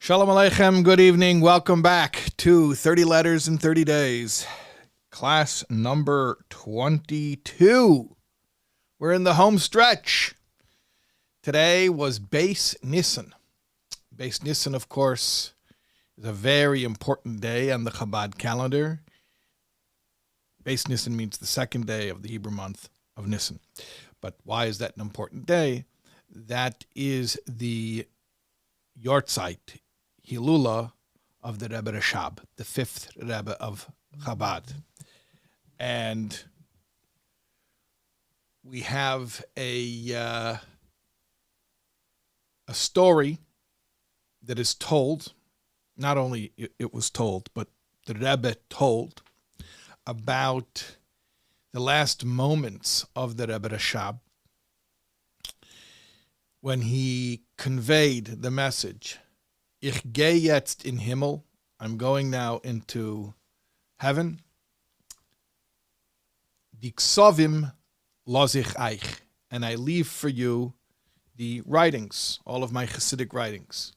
Shalom Aleichem, good evening. Welcome back to 30 Letters in 30 Days. Class number 22. We're in the home stretch. Today was Beis Nisan. Beis Nisan, of course, is a very important day on the Chabad calendar. Beis Nisan means the second day of the Hebrew month of Nisan. But why is that an important day? That is the Yortzeit, Hilula of the Rebbe Rashab, the fifth Rebbe of Chabad. And we have a story that is told, not only it was told, but the Rebbe told about the last moments of the Rebbe Rashab when he conveyed the message, Ich gehe jetzt in Himmel, I'm going now into heaven. Die Ksovim los ich eich, and I leave for you the writings, all of my Hasidic writings.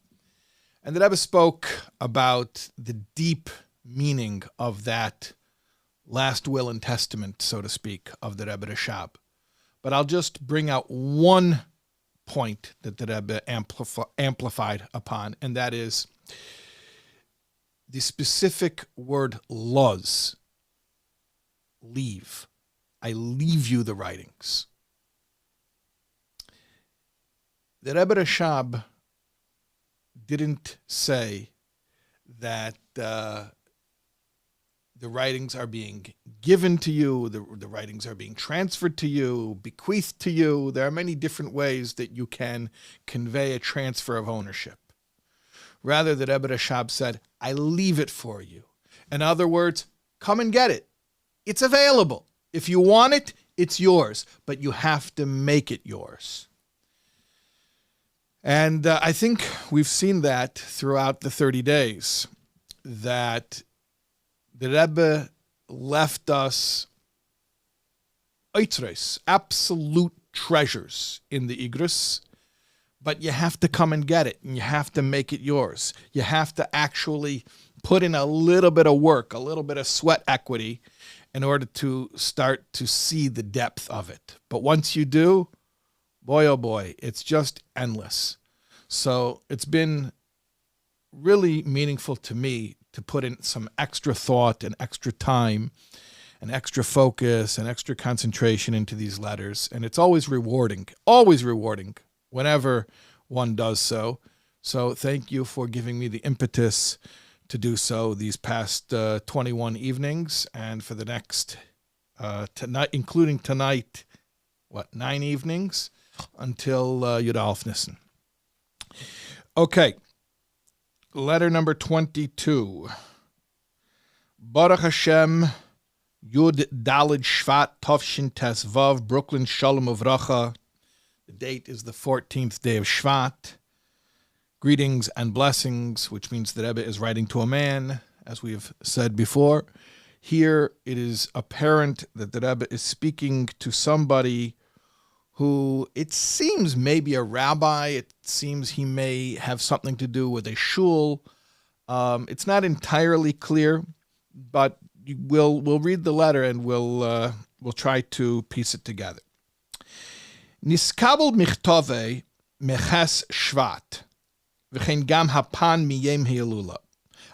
And the Rebbe spoke about the deep meaning of that last will and testament, so to speak, of the Rebbe Rashab. But I'll just bring out one point that the Rebbe amplified upon, and that is the specific word los, leave. I leave you the writings. The Rebbe Rashab didn't say that the writings are being given to you, the writings are being transferred to you, bequeathed to you. There are many different ways that you can convey a transfer of ownership. Rather, the Rebbe Rashab said, I leave it for you. In other words, come and get it. It's available. If you want it, it's yours, but you have to make it yours. And I think we've seen that throughout the 30 days, that the Rebbe left us oitres, absolute treasures in the Igros, but you have to come and get it, and you have to make it yours. You have to actually put in a little bit of work, a little bit of sweat equity in order to start to see the depth of it. But once you do, boy, oh boy, it's just endless. So it's been really meaningful to me to put in some extra thought and extra time and extra focus and extra concentration into these letters. And it's always rewarding whenever one does so. So thank you for giving me the impetus to do so these past 21 evenings, and for the next, tonight, including tonight, 9 evenings until Yud Aleph Nisan. Okay. Letter number 22. Baruch Hashem, Yud Dalid Shvat Tovshin Tes Vav, Brooklyn Shalom Uvracha. The date is the 14th day of Shvat. Greetings and blessings, which means the Rebbe is writing to a man, as we have said before. Here it is apparent that the Rebbe is speaking to somebody who it seems may be a rabbi. It seems he may have something to do with a shul. It's not entirely clear, but we'll read the letter and we'll try to piece it together. Niskabel michtove meches shvat v'chein gam hapan miyem heilula.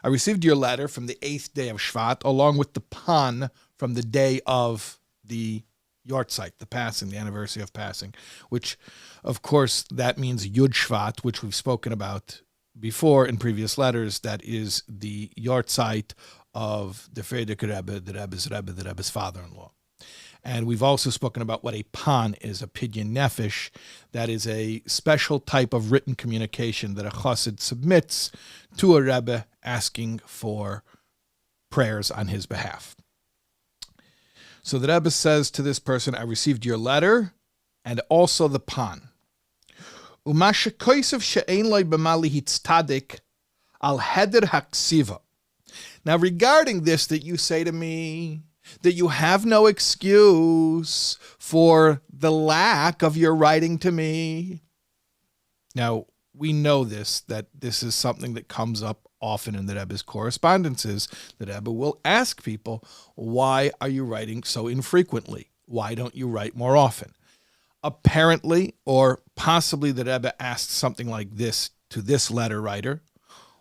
I received your letter from the 8th day of Shvat, along with the pan from the day of the Yortzeit, the passing, the anniversary of passing, which, of course, that means Yud Shvat, which we've spoken about before in previous letters. That is the Yortzeit of the Favorite Rebbe, the Rebbe's father-in-law. And we've also spoken about what a pan is, a pidyon nefesh. That is a special type of written communication that a chassid submits to a Rebbe asking for prayers on his behalf. So the Rebbe says to this person, I received your letter and also the pan. Al heder haksiva. Now regarding this, that you say to me that you have no excuse for the lack of your writing to me. Now, we know that this is something that comes up often in the Rebbe's correspondences. The Rebbe will ask people, why are you writing so infrequently? Why don't you write more often? Apparently, or possibly the Rebbe asked something like this to this letter writer,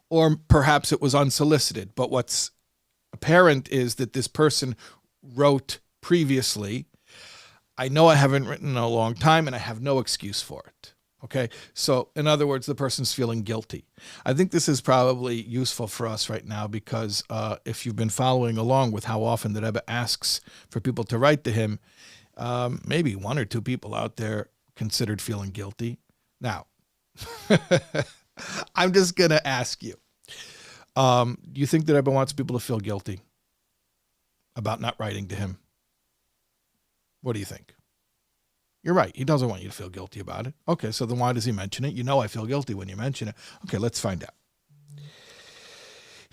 or perhaps it was unsolicited. But what's apparent is that this person wrote previously, I know I haven't written in a long time and I have no excuse for it. Okay, so in other words, the person's feeling guilty. I think this is probably useful for us right now because if you've been following along with how often the Rebbe asks for people to write to him, maybe one or two people out there considered feeling guilty. Now, I'm just going to ask you, do you think the Rebbe wants people to feel guilty about not writing to him? What do you think? You're right. He doesn't want you to feel guilty about it. Okay, so then why does he mention it? You know I feel guilty when you mention it. Okay, let's find out.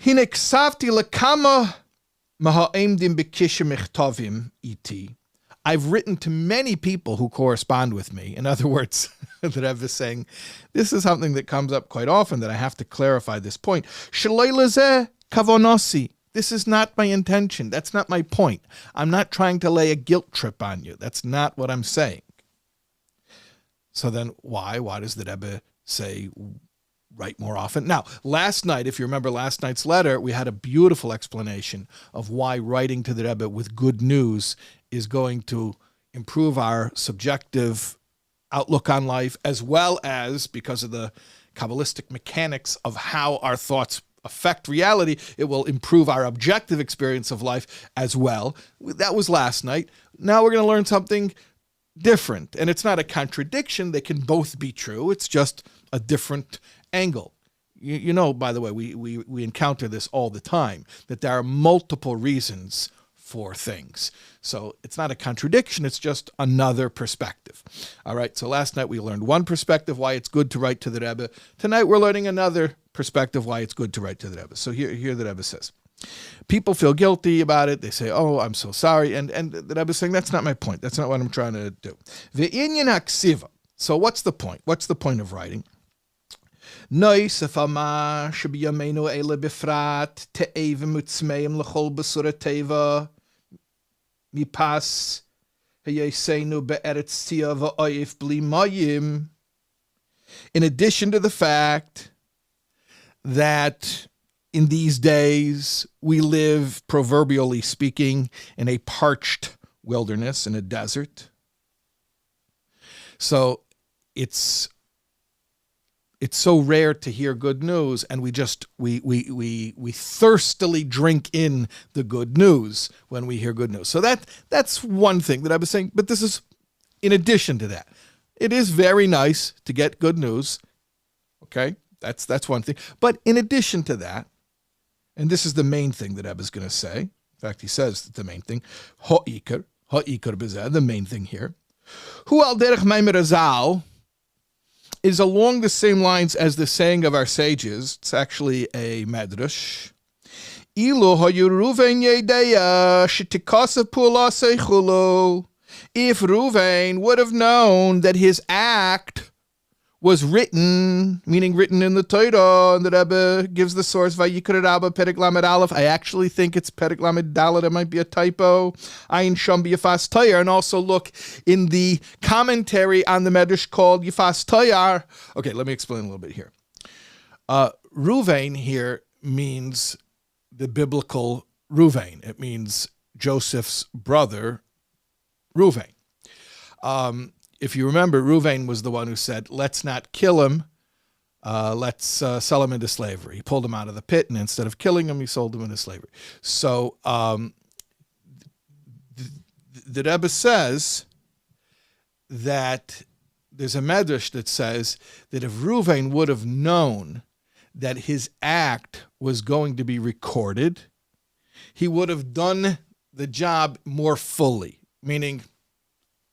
Hine ksavti lekama maha'emdim b'kishem ichtovim iti. I've written to many people who correspond with me. In other words, the Rebbe is saying, this is something that comes up quite often that I have to clarify this point. Shaloi lezeh kavonosi. This is not my intention. That's not my point. I'm not trying to lay a guilt trip on you. That's not what I'm saying. So then why? Why does the Rebbe say write more often? Now, last night, if you remember last night's letter, we had a beautiful explanation of why writing to the Rebbe with good news is going to improve our subjective outlook on life, as well as, because of the Kabbalistic mechanics of how our thoughts affect reality, it will improve our objective experience of life as well. That was last night. Now we're going to learn something different. And it's not a contradiction. They can both be true. It's just a different angle. You know, by the way, we encounter this all the time, that there are multiple reasons for things. So it's not a contradiction. It's just another perspective. All right. So last night we learned one perspective, why it's good to write to the Rebbe. Tonight we're learning another perspective, why it's good to write to the Rebbe. So here the Rebbe says, people feel guilty about it. They say, oh, I'm so sorry. And the Rebbe is saying, that's not my point. That's not what I'm trying to do. Ve'inyan haksiva. So what's the point? What's the point of writing? Noisafama shebiyamenu ele bifrat te'evim utzmeim lechol basura teva mipas heyesenu be'eretz tia va'oif bli mayim. In addition to the fact that in these days we live, proverbially speaking, in a parched wilderness, in a desert. So it's so rare to hear good news, and we thirstily drink in the good news when we hear good news. So that's one thing that I was saying, but this is in addition to that. It is very nice to get good news. Okay, that's one thing. But in addition to that, and this is the main thing that Rebbe is going to say. In fact, he says that the main thing, ha'ikar b'zeh, the main thing here, hu al derech Mimer Azal, is along the same lines as the saying of our sages. It's actually a medrash. Ilu hayu Ruvain yedeya shetikasa pula seichulo. If Ruvain would have known that his act was written, meaning written in the Torah, and the Rebbe gives the source, Vayikra Rabba Perek Lamed Aleph. I actually think it's Perek Lamed Dalet. It might be a typo. Ayin Sham Yifas Toyar. And also look in the commentary on the Medrash called Yifas Toyar. Okay, let me explain a little bit here. Ruvain here means the biblical Ruvain. It means Joseph's brother, Ruvain. If you remember, Ruvain was the one who said, let's not kill him, let's sell him into slavery. He pulled him out of the pit, and instead of killing him, he sold him into slavery. So the Rebbe says that there's a medrash that says that if Ruvain would have known that his act was going to be recorded, he would have done the job more fully, meaning,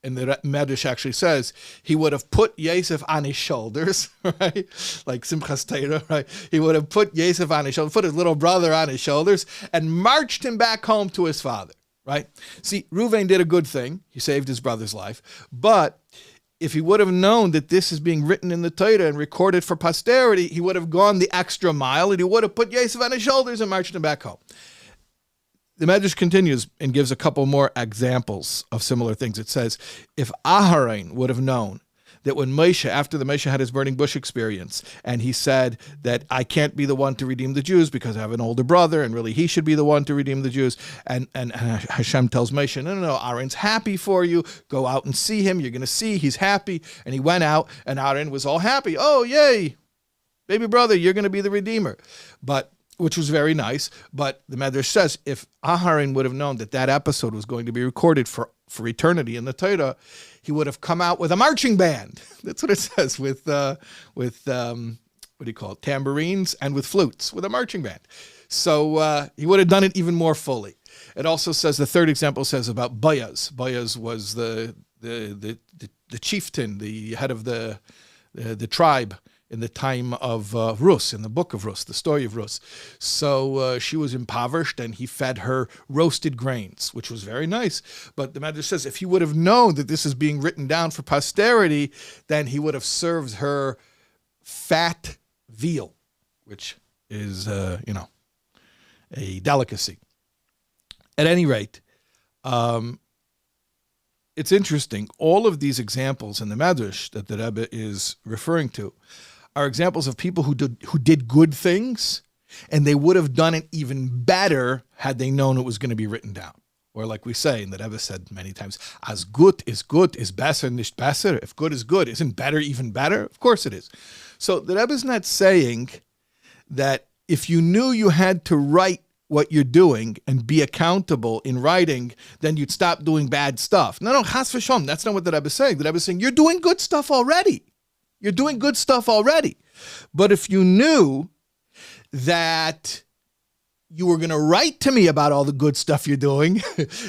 and the Medrash actually says, he would have put Yosef on his shoulders, right? Like Simchas Torah, right? He would have put Yosef on his shoulders, put his little brother on his shoulders, and marched him back home to his father, right? See, Ruvain did a good thing. He saved his brother's life. But if he would have known that this is being written in the Torah and recorded for posterity, he would have gone the extra mile and he would have put Yosef on his shoulders and marched him back home. The Medrash continues and gives a couple more examples of similar things. It says, if Aharon would have known that when Moshe, after the Moshe had his burning bush experience, and he said that I can't be the one to redeem the Jews because I have an older brother, and really he should be the one to redeem the Jews, and Hashem tells Moshe, no, Aaron's happy for you, go out and see him, you're going to see he's happy, and he went out, and Aaron was all happy, oh, yay, baby brother, you're going to be the redeemer, which was very nice, but the Medrash says if Aharon would have known that that episode was going to be recorded for eternity in the Torah, he would have come out with a marching band. That's what it says, with what do you call it, tambourines and with flutes, with a marching band. So he would have done it even more fully. It also says, the third example says about Boaz. Boaz was the chieftain, the head of the tribe in the time of Rus, in the book of Rus, the story of Rus. So she was impoverished, and he fed her roasted grains, which was very nice. But the Medrash says if he would have known that this is being written down for posterity, then he would have served her fat veal, which is, a delicacy. At any rate, it's interesting. All of these examples in the Medrash that the Rebbe is referring to are examples of people who did good things, and they would have done it even better had they known it was going to be written down. Or like we say, and the Rebbe said many times, as gut is besser nicht besser. If good is good, isn't better even better? Of course it is. So the Rebbe is not saying that if you knew you had to write what you're doing and be accountable in writing, then you'd stop doing bad stuff. No, chas v'shalom. That's not what the Rebbe is saying. The Rebbe is saying you're doing good stuff already. You're doing good stuff already. But if you knew that you were going to write to me about all the good stuff you're doing,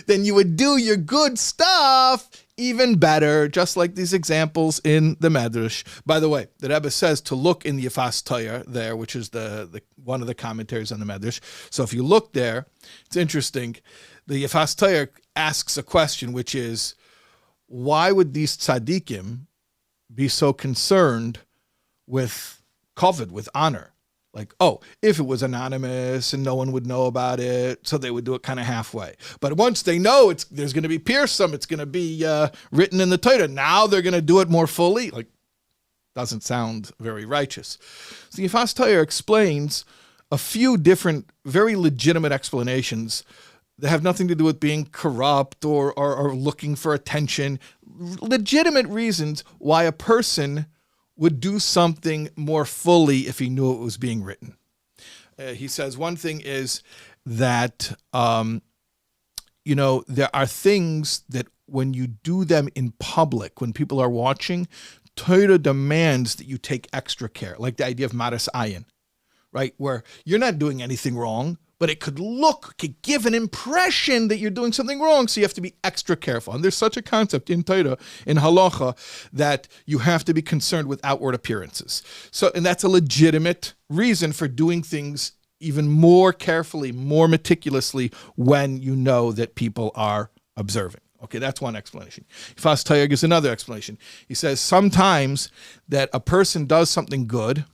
then you would do your good stuff even better, just like these examples in the Medrash. By the way, the Rebbe says to look in the Yefas Torah there, which is the one of the commentaries on the Medrash. So if you look there, it's interesting. The Yefas Torah asks a question, which is, why would these tzaddikim be so concerned with kavod, with honor? Like, oh, if it was anonymous and no one would know about it, so they would do it kind of halfway. But once they know there's going to be Pearson, it's going to be written in the Torah, now they're going to do it more fully. Like, doesn't sound very righteous. So the Yefas Torah explains a few different, very legitimate explanations that have nothing to do with being corrupt or looking for attention. Legitimate reasons why a person would do something more fully if he knew it was being written. He says one thing is that, there are things that when you do them in public, when people are watching, Torah demands that you take extra care, like the idea of maras ayin, right? Where you're not doing anything wrong, but it could give an impression that you're doing something wrong, so you have to be extra careful. And there's such a concept in Torah, in halacha, that you have to be concerned with outward appearances. So, and that's a legitimate reason for doing things even more carefully, more meticulously, when you know that people are observing. Okay, that's one explanation. Yefas Torah gives another explanation. He says sometimes that a person does something good,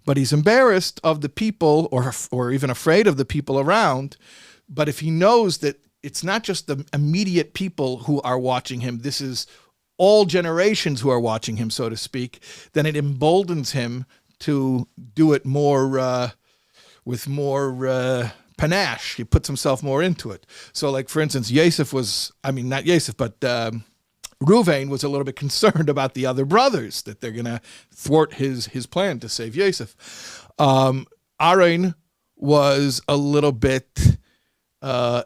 but he's embarrassed of the people or even afraid of the people around. But if he knows that it's not just the immediate people who are watching him, this is all generations who are watching him, so to speak, then it emboldens him to do it more with more panache. He puts himself more into it. So like, for instance, Reuven was a little bit concerned about the other brothers, that they're going to thwart his plan to save Yosef. Aaron was a little bit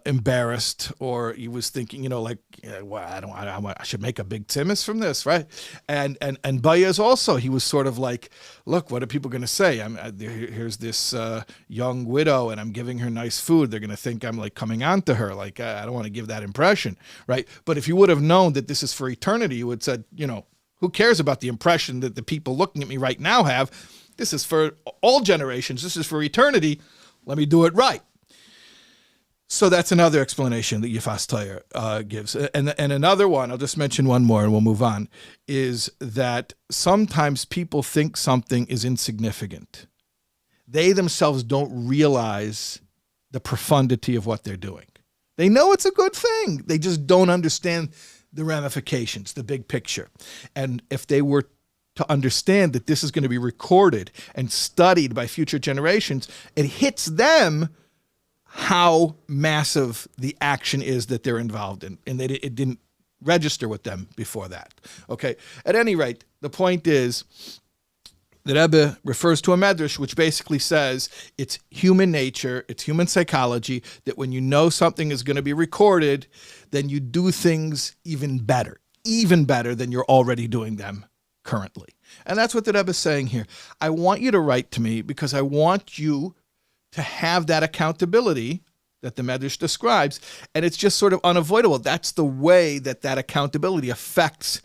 embarrassed, or he was thinking, I should make a big tzimis from this, right? And Boaz also, he was sort of like, look, what are people going to say? Here's this young widow, and I'm giving her nice food. They're going to think I'm like coming on to her. Like, I don't want to give that impression, right? But if you would have known that this is for eternity, you would have said, who cares about the impression that the people looking at me right now have? This is for all generations. This is for eternity. Let me do it right. So that's another explanation that Yifas Toyer gives. And another one, I'll just mention one more and we'll move on, is that sometimes people think something is insignificant. They themselves don't realize the profundity of what they're doing. They know it's a good thing. They just don't understand the ramifications, the big picture. And if they were to understand that this is going to be recorded and studied by future generations, it hits them how massive the action is that they're involved in, and that it didn't register with them before that. Okay. At any rate, the point is that Rebbe refers to a medrash which basically says it's human nature, it's human psychology, that when you know something is going to be recorded, then you do things even better than you're already doing them currently. And that's what the Rebbe is saying here. I want you to write to me because I want you to have that accountability that the Medrash describes, and it's just sort of unavoidable. That's the way that accountability affects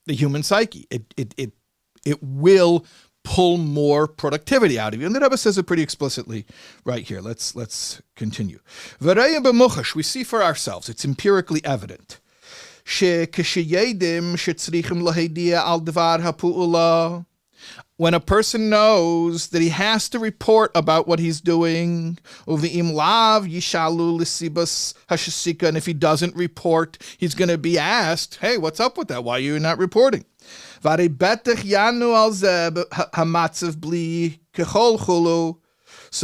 the human psyche. It will pull more productivity out of you. And the Rebbe says it pretty explicitly right here. Let's continue. We see for ourselves, it's empirically evident. When a person knows that he has to report about what he's doing, and if he doesn't report, he's going to be asked, hey, what's up with that? Why are you not reporting? So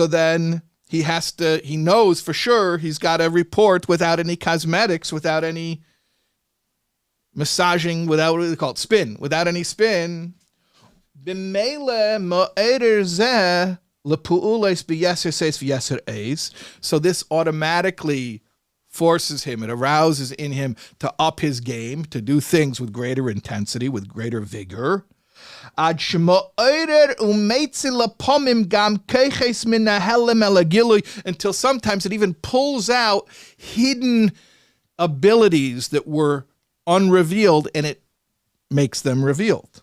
then he knows for sure he's got to report without any cosmetics, without any massaging, without what they call it, spin, without any spin. So this automatically forces him, it arouses in him to up his game, to do things with greater intensity, with greater vigor. Until sometimes it even pulls out hidden abilities that were unrevealed and it makes them revealed.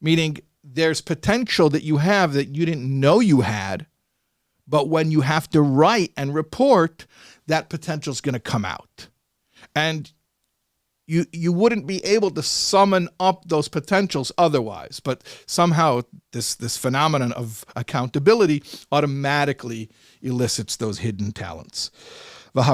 Meaning there's potential that you have that you didn't know you had, but when you have to write and report, that potential is going to come out. And you wouldn't be able to summon up those potentials otherwise, but somehow this phenomenon of accountability automatically elicits those hidden talents. Things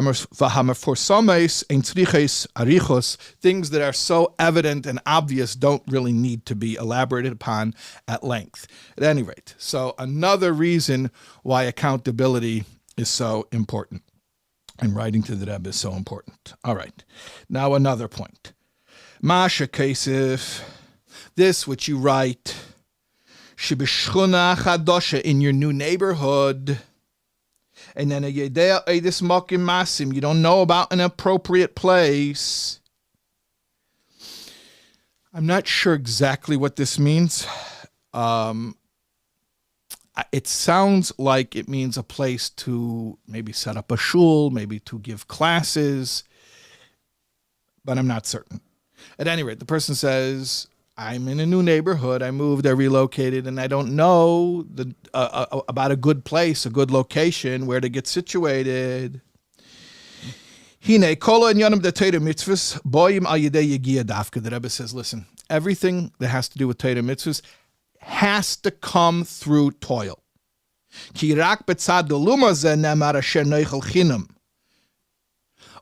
that are so evident and obvious don't really need to be elaborated upon at length. At any rate, so another reason why accountability is so important and writing to the Rebbe is so important. All right, now another point. Masha Kesef, this which you write, Shibishchuna Chadosha, in your new neighborhood, and then you don't know about an appropriate place. I'm not sure exactly what this means. It sounds like it means a place to maybe set up a shul, maybe to give classes, but I'm not certain. At any rate, the person says, I'm in a new neighborhood, I moved, I relocated, and I don't know about a good place, a good location, where to get situated. The Rebbe says, listen, everything that has to do with Torah mitzvahs has to come through toil.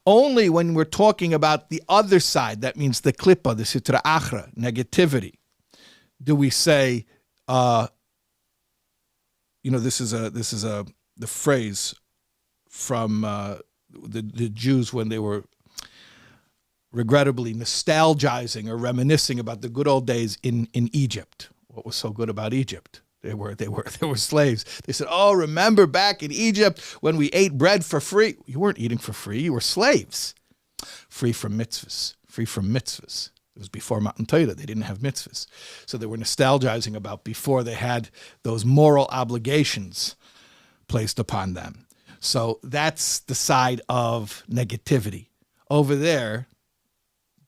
Only when we're talking about the other side, that means the klippa, the sitra achra, negativity, do we say, this is the phrase from the Jews when they were regrettably nostalgizing or reminiscing about the good old days in Egypt. What was so good about Egypt? They were slaves. They said, oh, remember back in Egypt when we ate bread for free? You weren't eating for free. You were slaves. Free from mitzvahs. It was before Matan Torah. They didn't have mitzvahs. So they were nostalgizing about before they had those moral obligations placed upon them. So that's the side of negativity. Over there,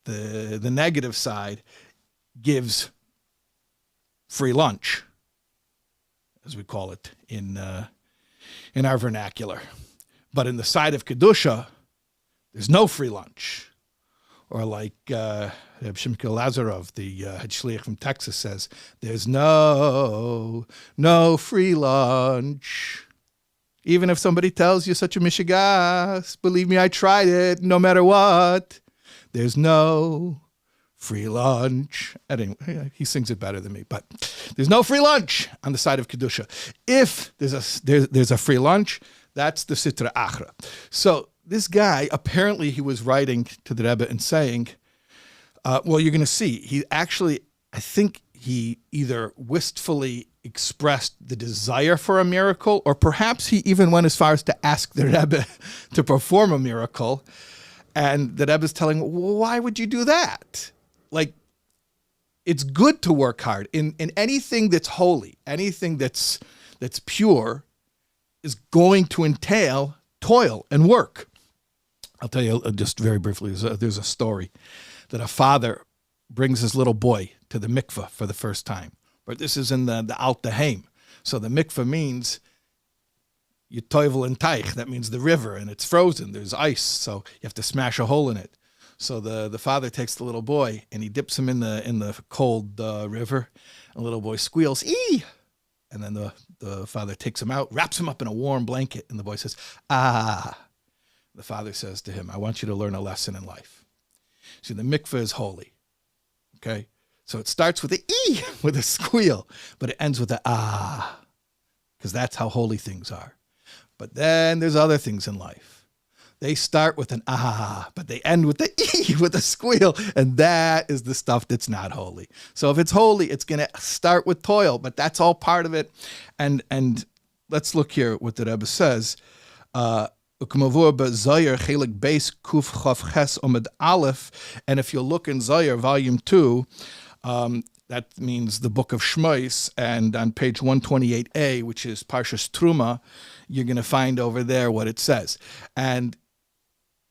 the negative side gives free lunch, as we call it in our vernacular. But in the side of Kedusha, there's no free lunch. Or like Reb Shimka Lazarov, the head shliach from Texas, says, there's no free lunch. Even if somebody tells you such a mishigas, believe me, I tried it, no matter what. There's no free lunch. Anyway, he sings it better than me, but there's no free lunch on the side of Kedusha. If there's a free lunch, that's the Sitra Achra. So this guy, apparently he was writing to the Rebbe and saying, well, you're going to see, he actually, I think he either wistfully expressed the desire for a miracle, or perhaps he even went as far as to ask the Rebbe to perform a miracle. And the Rebbe is telling him, why would you do that? Like, it's good to work hard. In anything that's holy, anything that's pure, is going to entail toil and work. I'll tell you just very briefly, there's a story that a father brings his little boy to the mikveh for the first time. But this is in the Alta Heim. So the mikveh means Yetoivel and Teich. That means the river, and it's frozen. There's ice, so you have to smash a hole in it. So the father takes the little boy, and he dips him in the cold river. And the little boy squeals, "Ee!" And then the father takes him out, wraps him up in a warm blanket, and the boy says, "Ah." The father says to him, "I want you to learn a lesson in life. See, the mikveh is holy, okay? So it starts with the ee, with a squeal, but it ends with a ah, because that's how holy things are. But then there's other things in life. They start with an ah, but they end with the ee, with a squeal, and that is the stuff that's not holy. So if it's holy, it's going to start with toil, but that's all part of it. And let's look here what the Rebbe says. And if you look in Zohar, volume 2, that means the book of Shmois, and on page 128a, which is Parshas Truma, you're going to find over there what it says. And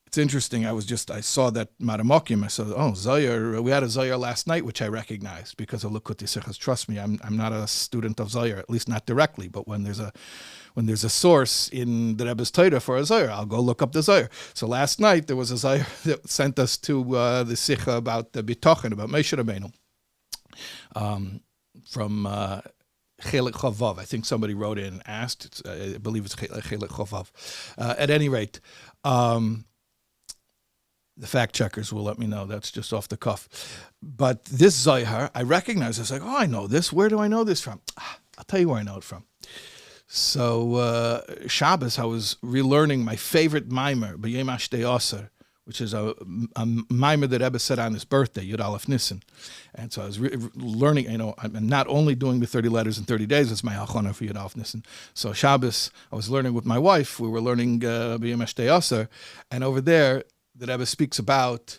it's interesting, I saw that Maramokim, I saw, Zohar, we had a Zohar last night, which I recognized because of Likutei Sichos. Trust me, I'm not a student of Zohar, at least not directly, but when there's a source in the Rebbe's Torah for a Zohar, I'll go look up the Zohar. So last night, there was a Zohar that sent us to the Sicha about the Bitochen, about Moshe Rabbeinu, from Chelik Chavav. I think somebody wrote in and asked. I believe it's Chelik Chavav. At any rate, the fact checkers will let me know. That's just off the cuff. But this Zohar, I recognize. I was like, I know this. Where do I know this from? I'll tell you where I know it from. So Shabbos, I was relearning my favorite mimer, B'yem Ashtei Aser, which is a mimer that Rebbe said on his birthday, Yud Aleph Nissen. And so I was learning, I'm not only doing the 30 letters in 30 days, it's my hachana for Yud Aleph Nissen. So Shabbos, I was learning with my wife. We were learning B'yem Ashtei Aser. And over there, the Rebbe speaks about,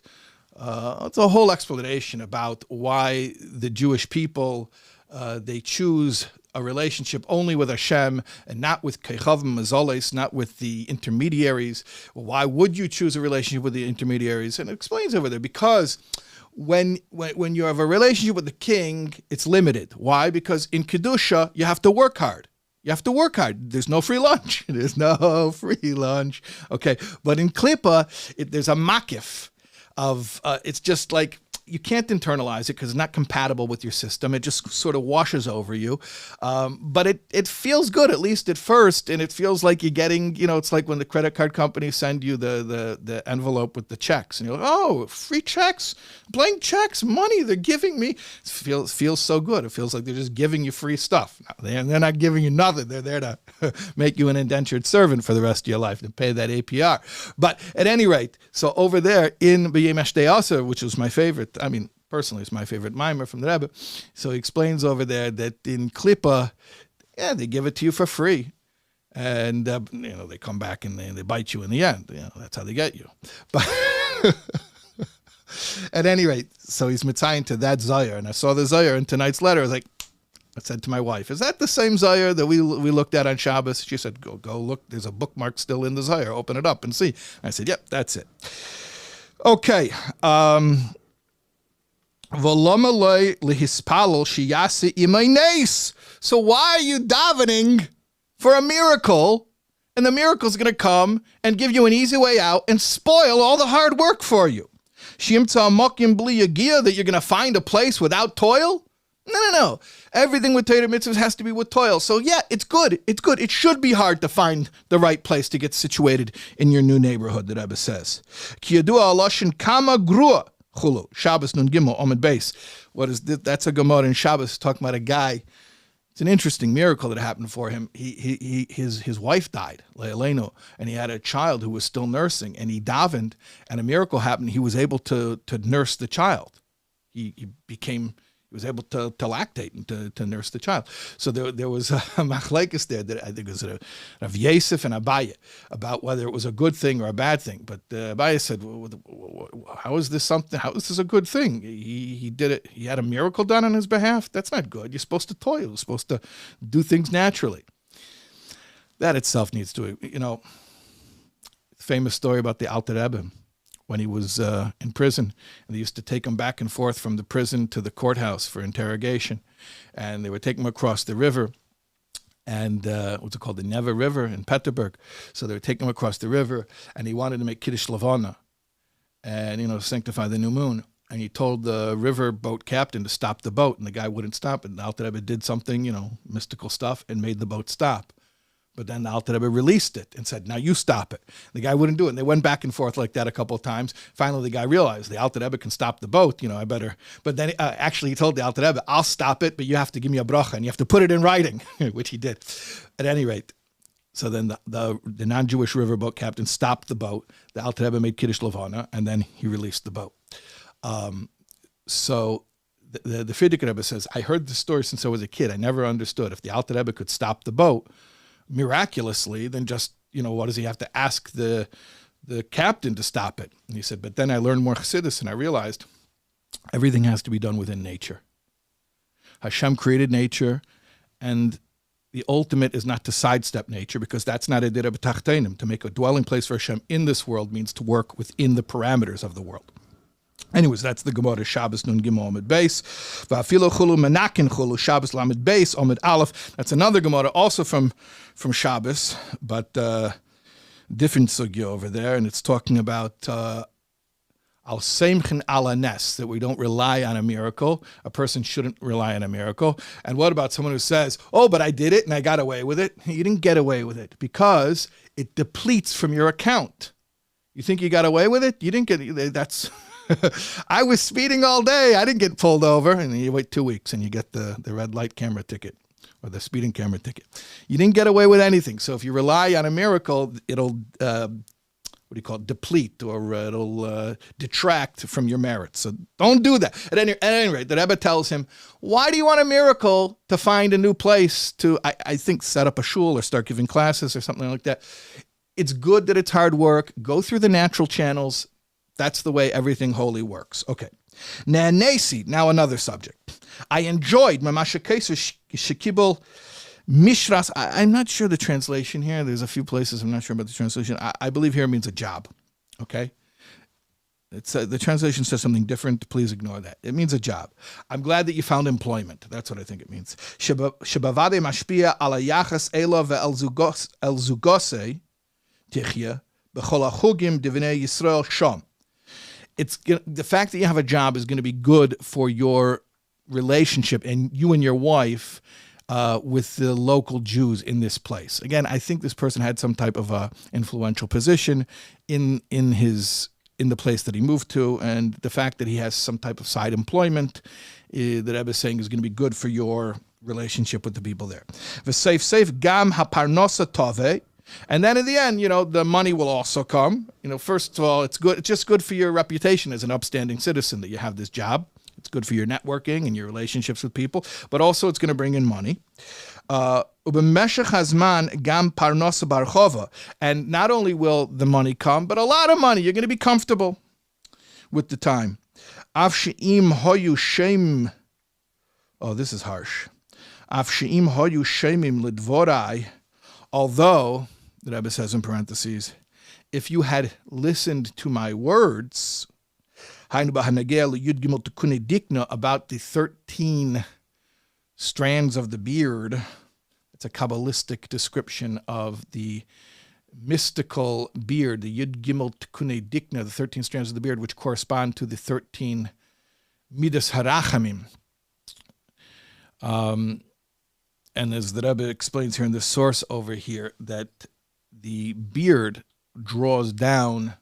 it's a whole explanation about why the Jewish people, they choose a relationship only with Hashem and not with Kechavim Mazoles, not with the intermediaries. Well, why would you choose a relationship with the intermediaries? And it explains over there, because when you have a relationship with the king, it's limited. Why? Because in Kedusha, you have to work hard. You have to work hard. There's no free lunch. There's no free lunch. Okay. But in Klippa, there's a makif of, it's just like, you can't internalize it because it's not compatible with your system. It just sort of washes over you. But it feels good, at least at first. And it feels like you're getting, it's like when the credit card companies send you the envelope with the checks. And you're like, oh, free checks, blank checks, money they're giving me. It feels so good. It feels like they're just giving you free stuff. No, they're not giving you nothing. They're there to make you an indentured servant for the rest of your life and pay that APR. But at any rate, so over there in B'yem Ashtei Aser, which was my favorite, personally, it's my favorite mimer from the Rebbe. So he explains over there that in Klippa, they give it to you for free. And, they come back and they bite you in the end. That's how they get you. But at any rate, so he's mitzayin to that Zohar. And I saw the Zohar in tonight's letter. I said to my wife, is that the same Zohar that we looked at on Shabbos? She said, go look. There's a bookmark still in the Zohar. Open it up and see. I said, yep, that's it. Okay. So why are you davening for a miracle and the miracle's going to come and give you an easy way out and spoil all the hard work for you. That you're going to find a place without toil? No. Everything with Torah mitzvahs has to be with toil. So yeah, it's good. It's good. It should be hard to find the right place to get situated in your new neighborhood, the Rebbe says. Ki yadua aloshin kama grua chulu. Shabbos nun gimel omid beis. What is this? That's a Gemara in Shabbos talking about a guy. It's an interesting miracle that happened for him. His wife died, Leileno, and he had a child who was still nursing, and he davened, and a miracle happened. He was able to nurse the child. He was able to lactate and to nurse the child. So there was a machlekes there that I think was Rav Yosef and Abaye about whether it was a good thing or a bad thing. But Abaye said, how is this something? How is this a good thing? He did it. He had a miracle done on his behalf. That's not good. You're supposed to toil. You're supposed to do things naturally. That itself needs to, famous story about the Alter Rebbe. When he was in prison, and they used to take him back and forth from the prison to the courthouse for interrogation, and they would take him across the river, and what's it called, the Neva River in Peterburg. So they would take him across the river, and he wanted to make Kiddush Levana, and sanctify the new moon. And he told the river boat captain to stop the boat, and the guy wouldn't stop it. And the Alter Rebbe did something, mystical stuff, and made the boat stop. But then the Alter Rebbe released it and said, now you stop it. The guy wouldn't do it. And they went back and forth like that a couple of times. Finally, the guy realized the Alter Rebbe can stop the boat. I better. But then actually he told the Alter Rebbe, I'll stop it, but you have to give me a bracha and you have to put it in writing, which he did. At any rate, so then the non-Jewish riverboat captain stopped the boat. The Alter Rebbe made Kiddush Levana, and then he released the boat. So the Frierdiker Rebbe says, I heard the story since I was a kid. I never understood if the Alter Rebbe could stop the boat miraculously, then just, what does he have to ask the captain to stop it? And he said, but then I learned more Chassidus, and I realized everything has to be done within nature. Hashem created nature, and the ultimate is not to sidestep nature, because that's not a dira b'tachtenim. To make a dwelling place for Hashem in this world means to work within the parameters of the world. Anyways, that's the Gemara Shabbos Nun Gimel Omid Beis. Va'afilo chulu menakin chulu Shabbos Lamed Beis Omid Aleph. That's another Gemara, also from Shabbos, but different sugya over there, and it's talking about al seimchen ala nes, that we don't rely on a miracle. A person shouldn't rely on a miracle. And what about someone who says, "Oh, but I did it and I got away with it"? You didn't get away with it because it depletes from your account. You think you got away with it? You didn't get. That's. I was speeding all day. I didn't get pulled over. And you wait 2 weeks and you get the red light camera ticket or the speeding camera ticket. You didn't get away with anything. So if you rely on a miracle, it'll, deplete, or it'll detract from your merits. So don't do that. At any rate, the Rebbe tells him, why do you want a miracle to find a new place to, I think, set up a shul or start giving classes or something like that? It's good that it's hard work. Go through the natural channels. That's the way everything holy works. Okay. Now another subject. I enjoyed Shekibel Mishras. I'm not sure the translation here. There's a few places I'm not sure about the translation. I believe here means a job. Okay. It's the translation says something different. Please ignore that. It means a job. I'm glad that you found employment. That's what I think it means. Shebavade mashpia ala yachas ela ve'el zugose tichya b'chol hachugim divinei Yisrael sham. It's the fact that you have a job is going to be good for your relationship and you and your wife with the local Jews in this place. Again, I think this person had some type of influential position in the place that he moved to, and the fact that he has some type of side employment that Rebbe is saying is going to be good for your relationship with the people there. V'seif gam haparnosa tove. And then in the end, the money will also come. First of all, it's good. It's just good for your reputation as an upstanding citizen that you have this job. It's good for your networking and your relationships with people, but also it's going to bring in money. And not only will the money come, but a lot of money. You're going to be comfortable with the time. Oh, this is harsh. Although, the Rebbe says in parentheses, if you had listened to my words, about the 13 strands of the beard, it's a Kabbalistic description of the mystical beard, the Yud Gimel Tikkunei Dikna, the 13 strands of the beard, which correspond to the 13 Midas Harachamim. And as the Rebbe explains here in the source over here, that the beard draws down,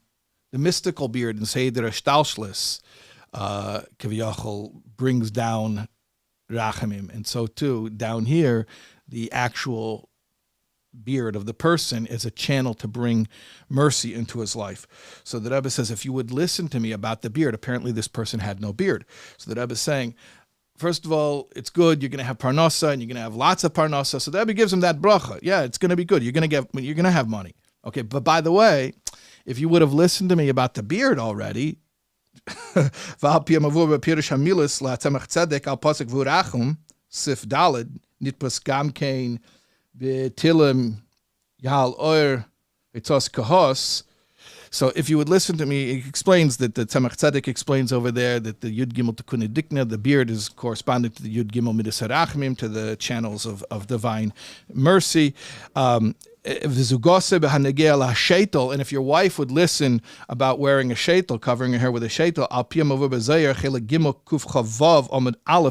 the mystical beard in Seder Shtalshlis, Kaviyachol, brings down Rachamim. And so too, down here, the actual beard of the person is a channel to bring mercy into his life. So the Rebbe says, if you would listen to me about the beard, apparently this person had no beard. So the Rebbe is saying, first of all, it's good. You're going to have parnasa, and you're going to have lots of parnasa. So the Rebbe gives him that bracha. Yeah, it's going to be good. You're going to have money. Okay, but by the way, if you would have listened to me about the beard already, Sif Daled nitpas gamkein betilim yal oir itzos kahos. So if you would listen to me, it explains that the Tzemach Tzedek explains over there that the Yud Gimel Tikkunei Dikna, the beard, is corresponding to the Yud Gimel Midas Harachamim, to the channels of divine mercy. And if your wife would listen about wearing a sheitel, covering her hair with a sheitel,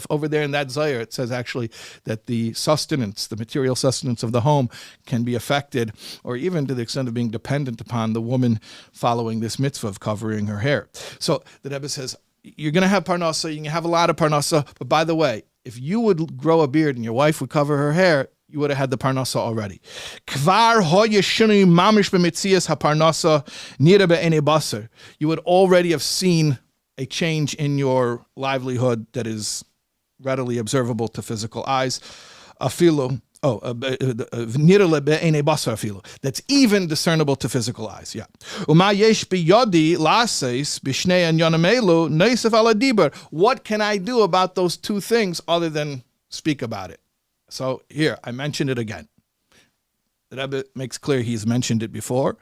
over there in that zayir, it says actually that the sustenance, the material sustenance of the home can be affected, or even to the extent of being dependent upon the woman following this mitzvah of covering her hair. So the Rebbe says, you're going to have parnasa, you can have a lot of parnasa, but by the way, if you would grow a beard and your wife would cover her hair, you would have had the parnasa already. Kvar hoye shinu mamish b'mitzias haparnasa nira be'enei basar. You would already have seen a change in your livelihood that is readily observable to physical eyes. Afilu, nira be'enei basar afilu. That's even discernible to physical eyes. Yeah. Uma yesh biyodi laseis b'shnei anyonim elu neisef ala diber. What can I do about those two things other than speak about it? So here, I mentioned it again. The Rebbe makes clear he's mentioned it before.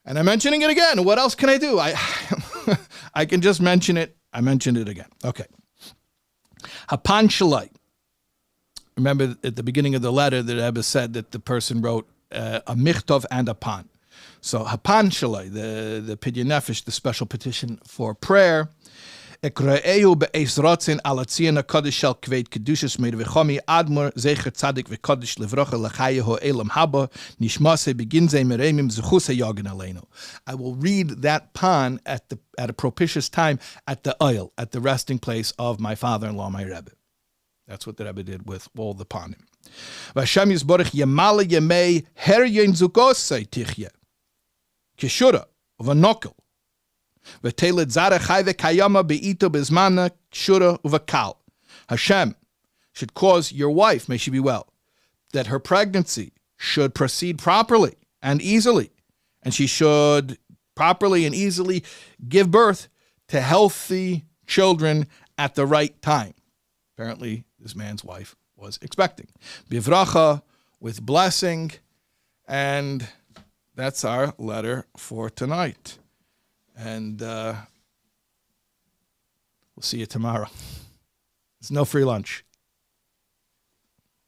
And I'm mentioning it again. What else can I do? I can just mention it. I mentioned it again. Okay. Hapan Shalai. Remember at the beginning of the letter, the Rebbe said that the person wrote a michtov and a pan. So Hapan Shalai, the Pidyon Nefesh, the special petition for prayer. Ekraeu be'ez rotzen alatzian hakadosh shel kveit kedushas meir v'chomi admor zecher tzadik v'kadosh levrocha l'chayeho elam haba nishmase beginze meremim zechuse yagen aleinu. I will read that pan at a propitious time at the oil, at the resting place of my father-in-law, my Rebbe. That's what the Rebbe did with all the panim. V'Hashem yisborach yemale yemei her yin zukosei tichye kishura v'nokel. Hashem should cause your wife, may she be well, that her pregnancy should proceed properly and easily, and she should properly and easily give birth to healthy children at the right time. Apparently, this man's wife was expecting. Bivracha, with blessing, and that's our letter for tonight. And we'll see you tomorrow. There's no free lunch.